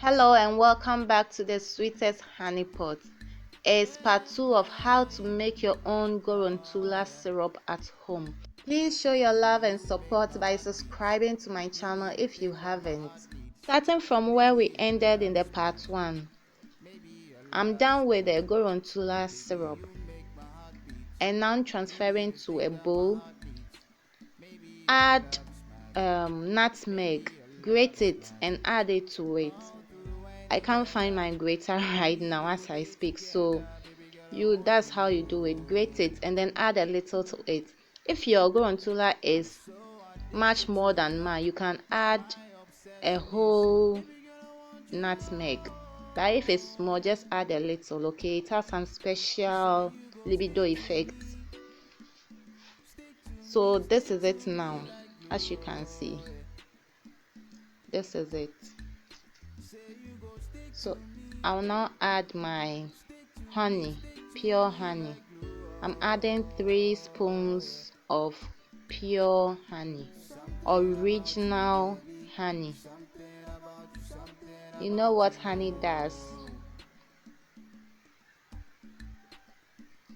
Hello and welcome back to the sweetest honey pot. It's part 2 of how to make your own Goron tula syrup at home. Please show your love and support by subscribing to my channel if you haven't. Starting from where we ended in the part 1, I'm done with the Goron tula syrup and now transferring to a bowl. Add nutmeg, grate it and add it to it. I can't find my grater right now as I speak, so that's how you do it. Grate it and then add a little to it. If your Goron tula is much more than mine, you can add a whole nutmeg, but if it's small, just add a little. Okay, it has some special libido effects. So this is it now. As you can see, this is it. So I'll now add my honey, pure honey. I'm adding 3 spoons of pure honey, original honey. You know what honey does?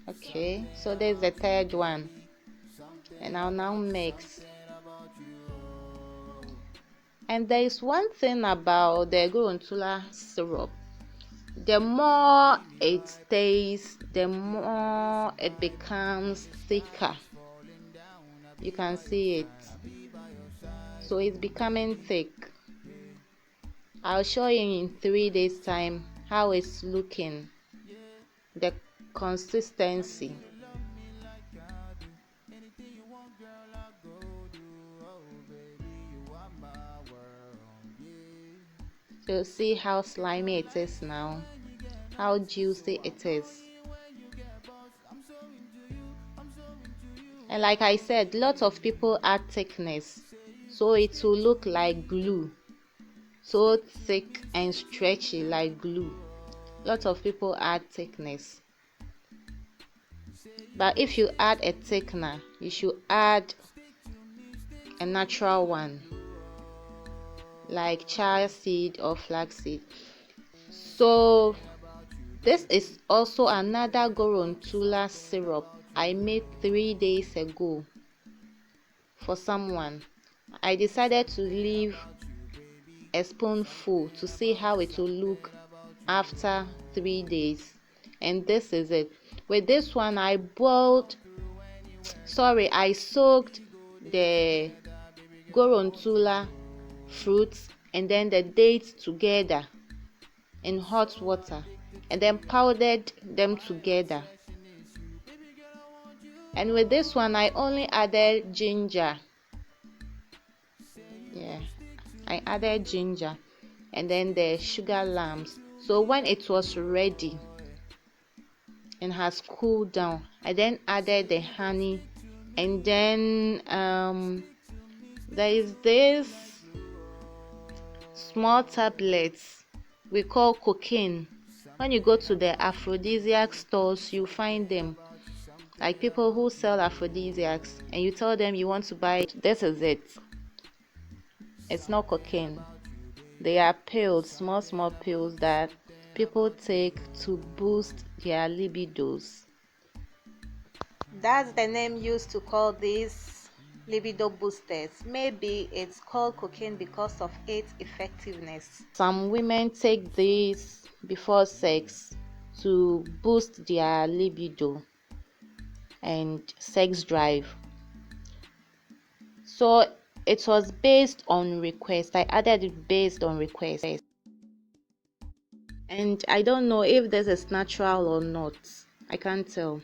Okay, so there's the third one, and I'll now mix. And there is one thing about the Goron tula syrup: the more it stays, the more it becomes thicker. You can see it. So it's becoming thick. I'll show you in 3 days time how it's looking, the consistency. You'll see how slimy it is now, how juicy it is. And like I said, lots of people add thickness, so it will look like glue, so thick and stretchy like glue. Lots of people add thickness, but if you add a thickener, you should add a natural one like chia seed or flaxseed. So this is also another Goron tula syrup I made 3 days ago for someone. I decided to leave a spoonful to see how it will look after 3 days, and this is it. With this one, I soaked the Goron tula fruits and then the dates together in hot water and then powdered them together. And with this one, I only added ginger. I added ginger and then the sugar lumps. So when it was ready and has cooled down, I then added the honey, and then there is this small tablets we call cocaine. When you go to the aphrodisiac stores, you find them, like people who sell aphrodisiacs, and you tell them you want to buy it. This is it. It's not cocaine. They are pills, small pills that people take to boost their libidos. That's the name used to call these libido boosters. Maybe it's called cocaine because of its effectiveness. Some women take these before sex to boost their libido and sex drive. So it was based on request. I added it based on request. And I don't know if this is natural or not. I can't tell.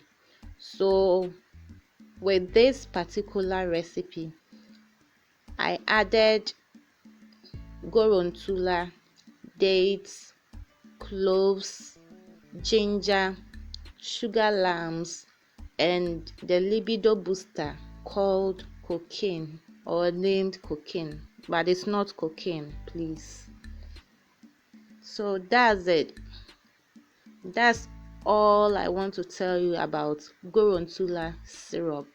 So with this particular recipe, I added Goron tula, dates, cloves, ginger, sugar lumps, and the libido booster called cocaine, or named cocaine, but it's not cocaine, please. So that's it. That's all I want to tell you about Goron tula syrup.